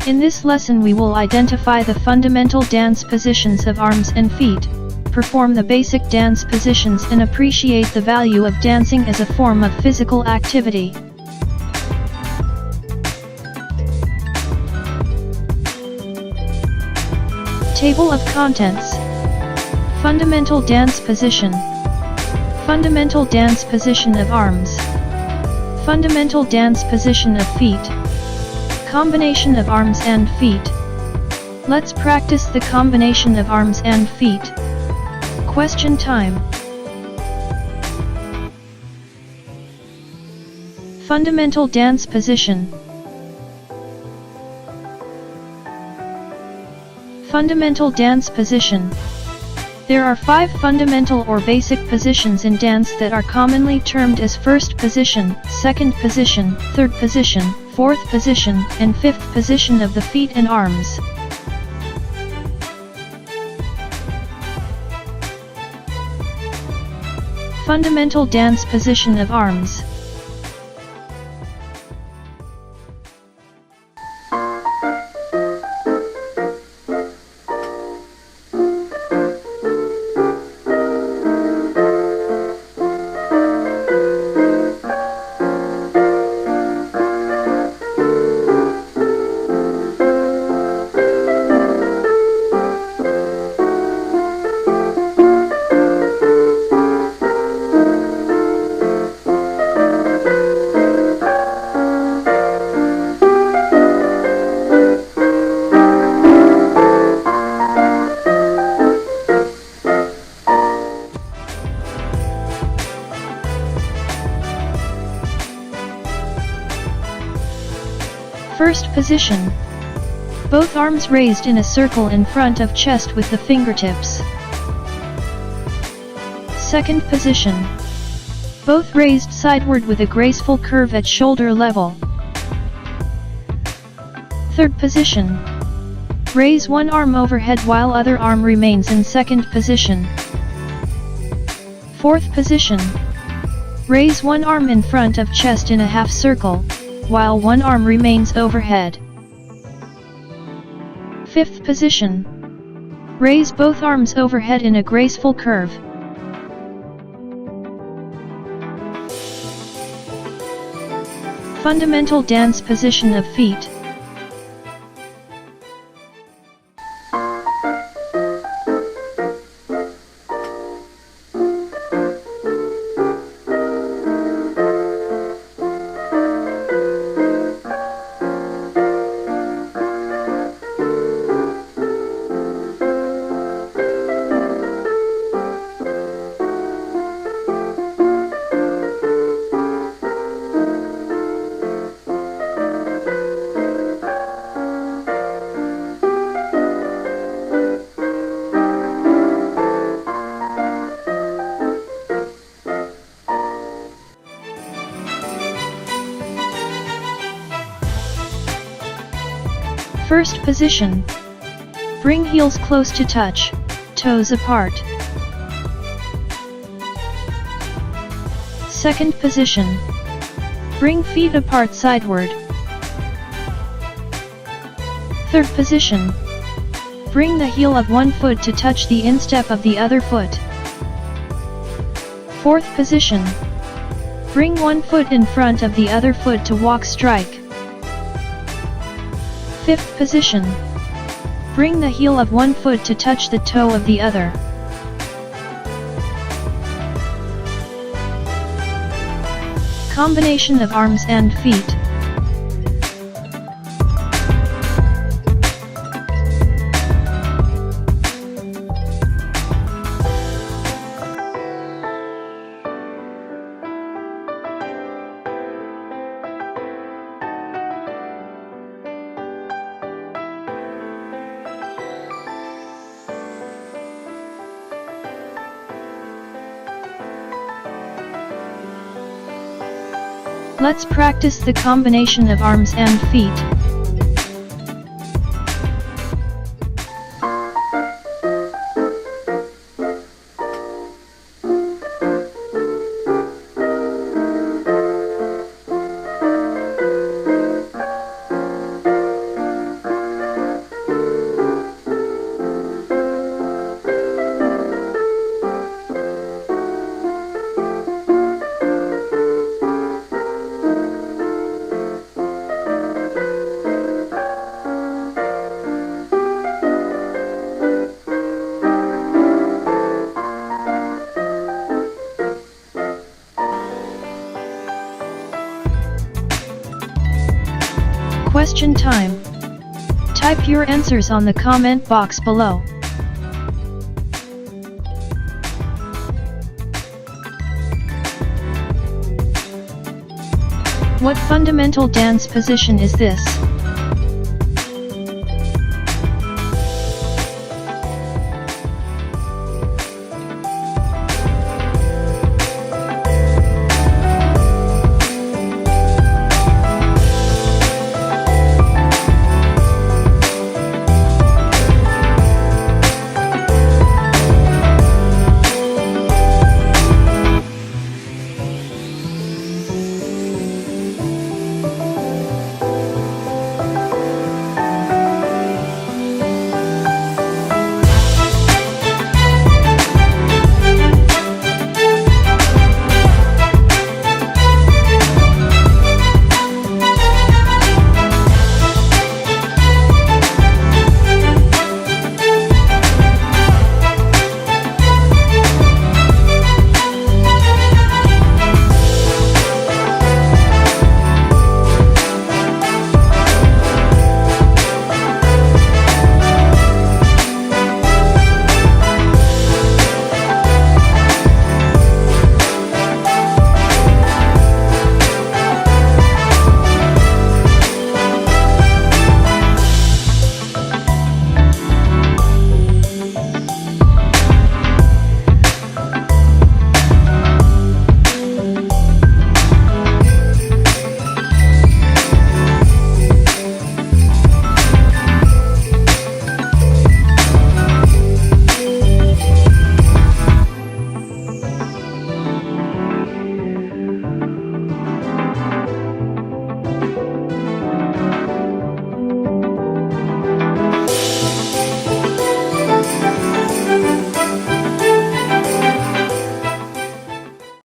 In this lesson we will identify the fundamental dance positions of arms and feet, perform the basic dance positions and appreciate the value of dancing as a form of physical activity. Table of contents. Fundamental dance position. Fundamental dance position of arms. Fundamental dance position of feet. Combination of arms and feet. Let's practice the combination of arms and feet. Question time. Fundamental dance position. Fundamental dance position. There are 5 fundamental or basic positions in dance that are commonly termed as first position, second position, third position, fourth position, and fifth position of the feet and arms. Fundamental dance position of arms. First position. Both arms raised in a circle in front of chest with the fingertips. Second position. Both raised sideward with a graceful curve at shoulder level. Third position. Raise one arm overhead while other arm remains in second position. Fourth position. Raise one arm in front of chest in a half circle, while one arm remains overhead. Fifth position. Raise both arms overhead in a graceful curve. Fundamental dance position of feet. First position. Bring heels close to touch, toes apart. Second position. Bring feet apart sideward. Third position. Bring the heel of one foot to touch the instep of the other foot. Fourth position. Bring one foot in front of the other foot to walk strike. Fifth position. Bring the heel of one foot to touch the toe of the other. Combination of arms and feet. Let's practice the combination of arms and feet. Question time. Type your answers on the comment box below. What fundamental dance position is this?